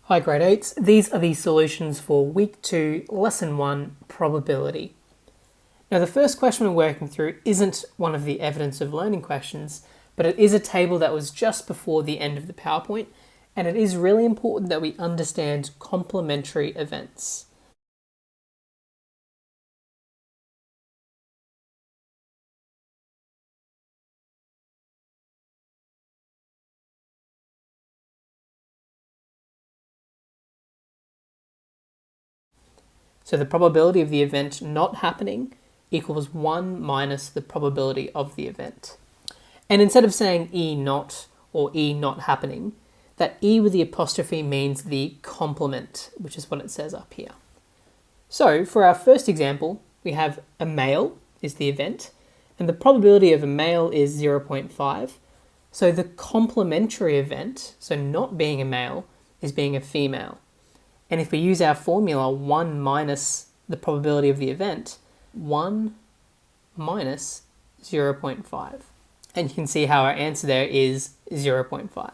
Hi grade 8s, these are the solutions for week 2, lesson 1, probability. Now the first question we're working through isn't one of the evidence of learning questions, but it is a table that was just before the end of the PowerPoint, and it is really important that we understand complementary events. So the probability of the event not happening equals 1 minus the probability of the event. And instead of saying E not or E not happening, that E with the apostrophe means the complement, which is what it says up here. So for our first example, we have a male is the event, and the probability of a male is 0.5. So the complementary event, so not being a male, is being a female. And if we use our formula 1 minus the probability of the event, 1 minus 0.5. And you can see how our answer there is 0.5.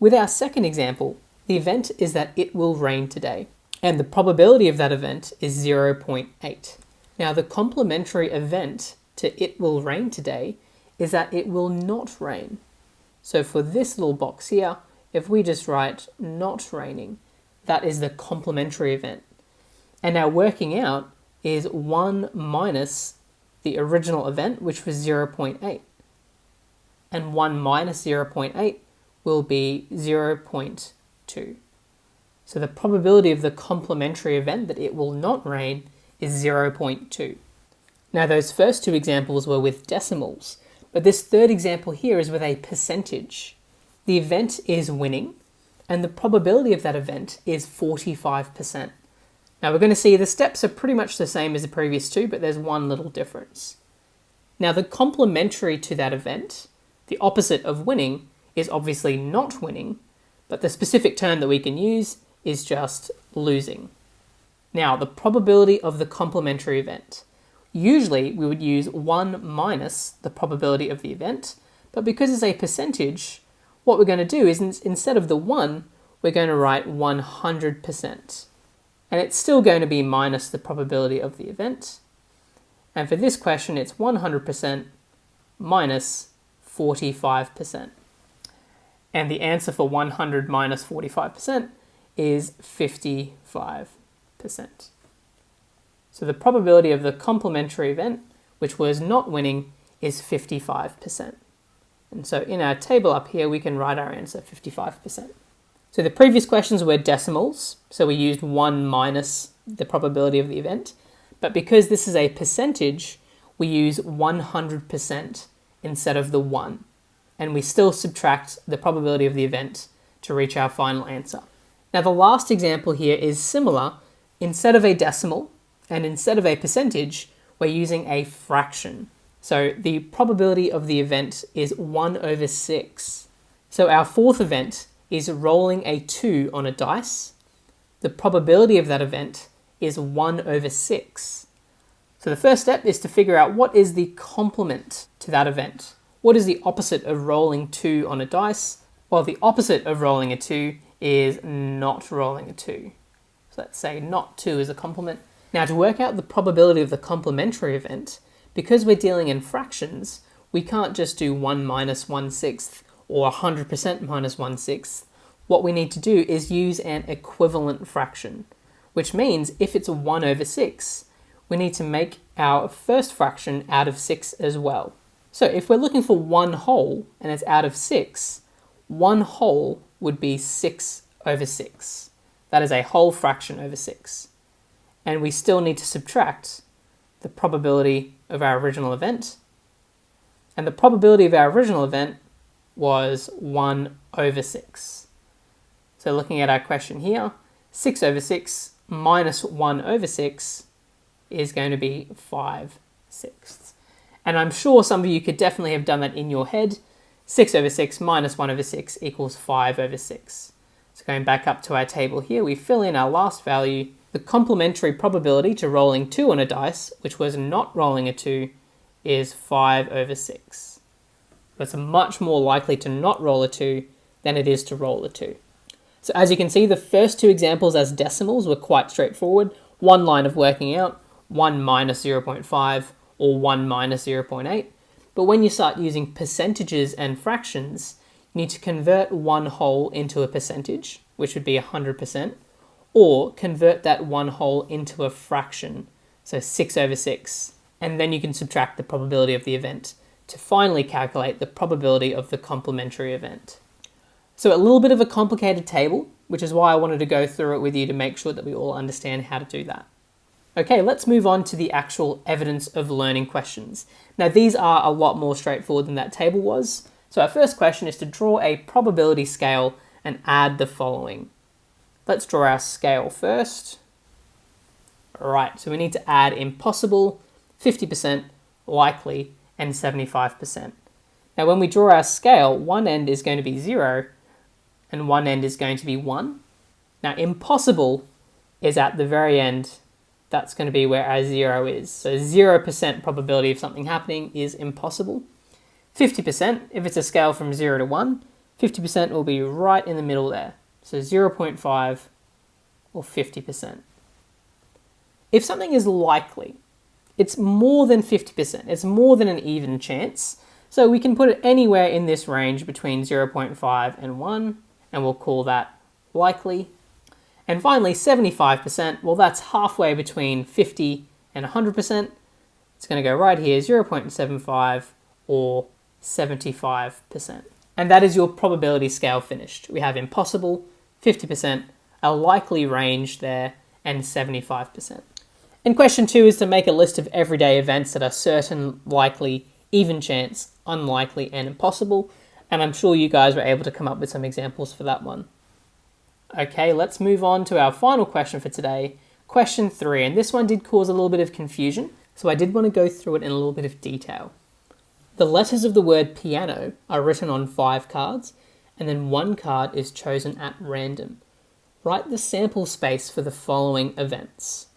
With our second example, the event is that it will rain today, and the probability of that event is 0.8. Now the complementary event to it will rain today is that it will not rain. So for this little box here, if we just write not raining, that is the complementary event. And our working out is 1 minus the original event, which was 0.8. And 1 minus 0.8 will be 0.2. So the probability of the complementary event that it will not rain is 0.2. Now those first two examples were with decimals, but this third example here is with a percentage. The event is winning, and the probability of that event is 45%. Now we're going to see the steps are pretty much the same as the previous two, but there's one little difference. Now the complementary to that event, the opposite of winning, is obviously not winning, but the specific term that we can use is just losing. Now the probability of the complementary event. Usually we would use 1 minus the probability of the event, but because it's a percentage, what we're going to do is instead of the 1, we're going to write 100%. And it's still going to be minus the probability of the event. And for this question, it's 100% minus 45%. And the answer for 100 minus 45% is 55%. So the probability of the complementary event, which was not winning, is 55%. And so in our table up here, we can write our answer 55%. So the previous questions were decimals, so we used 1 minus the probability of the event. But because this is a percentage, we use 100% instead of the 1. And we still subtract the probability of the event to reach our final answer. Now the last example here is similar. Instead of a decimal and instead of a percentage, we're using a fraction. So the probability of the event is 1 over 6. So our fourth event is rolling a 2 on a dice. The probability of that event is 1 over 6. So the first step is to figure out what is the complement to that event. What is the opposite of rolling 2 on a dice? Well, the opposite of rolling a 2 is not rolling a 2. So let's say not 2 is a complement. Now to work out the probability of the complementary event, because we're dealing in fractions, we can't just do 1 minus 1/6 or 100% minus 1/6. What we need to do is use an equivalent fraction, which means if it's 1 over 6, we need to make our first fraction out of 6 as well. So if we're looking for 1 whole and it's out of 6, 1 whole would be 6 over 6. That is a whole fraction over 6. And we still need to subtract the probability of our original event. And the probability of our original event was 1 over 6. So looking at our question here, 6 over 6 minus 1 over 6 is going to be 5/6. And I'm sure some of you could definitely have done that in your head. 6 over 6 minus 1 over 6 equals 5 over 6. So going back up to our table here, we fill in our last value. The complementary probability to rolling 2 on a dice, which was not rolling a 2, is 5 over 6. So it's much more likely to not roll a 2 than it is to roll a 2. So as you can see, the first two examples as decimals were quite straightforward. One line of working out, 1 minus 0.5 or 1 minus 0.8. But when you start using percentages and fractions, you need to convert one whole into a percentage, which would be 100%, or convert that one whole into a fraction, so 6 over 6. And then you can subtract the probability of the event to finally calculate the probability of the complementary event. So a little bit of a complicated table, which is why I wanted to go through it with you to make sure that we all understand how to do that. Okay, let's move on to the actual evidence of learning questions. Now these are a lot more straightforward than that table was. So our first question is to draw a probability scale and add the following. Let's draw our scale first. All right, so we need to add impossible, 50%, likely, and 75%. Now when we draw our scale, one end is going to be 0 and one end is going to be 1. Now impossible is at the very end. That's going to be where our 0 is. So 0% probability of something happening is impossible. 50%, if it's a scale from 0 to 1, 50% will be right in the middle there. So 0.5 or 50%. If something is likely, it's more than 50%. It's more than an even chance. So we can put it anywhere in this range between 0.5 and 1, and we'll call that likely. And finally, 75%, well, that's halfway between 50 and 100%. It's going to go right here, 0.75 or 75%. And that is your probability scale finished. We have impossible, 50%, a likely range there, and 75%. And question 2 is to make a list of everyday events that are certain, likely, even chance, unlikely, and impossible. And I'm sure you guys were able to come up with some examples for that one. Okay, let's move on to our final question for today, question 3. And this one did cause a little bit of confusion, so I did want to go through it in a little bit of detail. The letters of the word piano are written on 5 cards, and then 1 card is chosen at random. Write the sample space for the following events.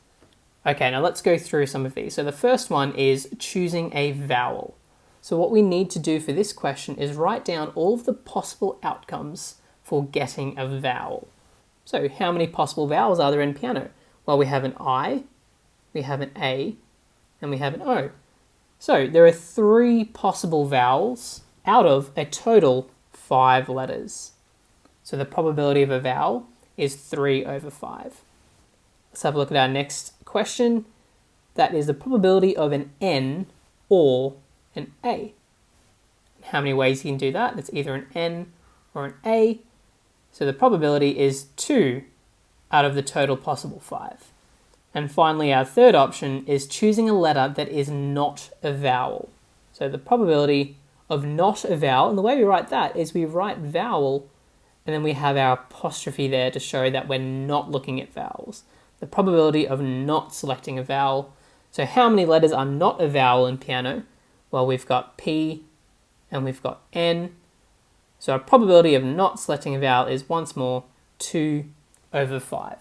Okay, now let's go through some of these. So the first one is choosing a vowel. So what we need to do for this question is write down all of the possible outcomes for getting a vowel. So how many possible vowels are there in piano? Well, we have an I, we have an A, and we have an O. So there are 3 possible vowels out of a total 5 letters. So the probability of a vowel is 3 over 5. Let's have a look at our next question. That is the probability of an N or an A. How many ways you can do that? It's either an N or an A. So the probability is 2 out of the total possible 5. And finally, our third option is choosing a letter that is not a vowel. So the probability of not a vowel, and the way we write that is we write vowel and then we have our apostrophe there to show that we're not looking at vowels. The probability of not selecting a vowel. So how many letters are not a vowel in piano? Well, we've got P and we've got N. So our probability of not selecting a vowel is once more 2 over 5.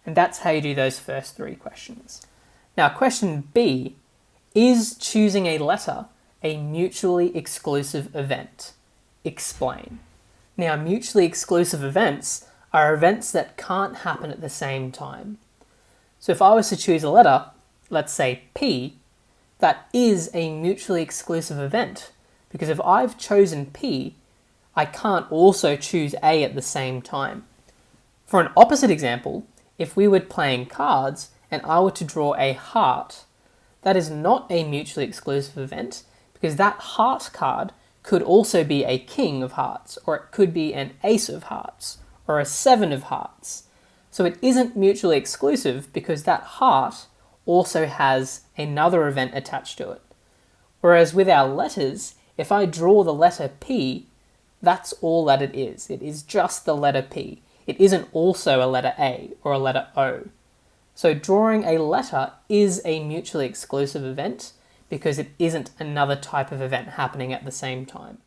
And that's how you do those first 3 questions. Now, question B, is choosing a letter a mutually exclusive event? Explain. Now, mutually exclusive events are events that can't happen at the same time. So if I was to choose a letter, let's say P, that is a mutually exclusive event, because if I've chosen P, I can't also choose A at the same time. For an opposite example, if we were playing cards and I were to draw a heart, that is not a mutually exclusive event because that heart card could also be a king of hearts, or it could be an ace of hearts, or a 7 of hearts. So it isn't mutually exclusive because that heart also has another event attached to it. Whereas with our letters, if I draw the letter P, that's all that it is. It is just the letter P. It isn't also a letter A or a letter O. So drawing a letter is a mutually exclusive event because it isn't another type of event happening at the same time.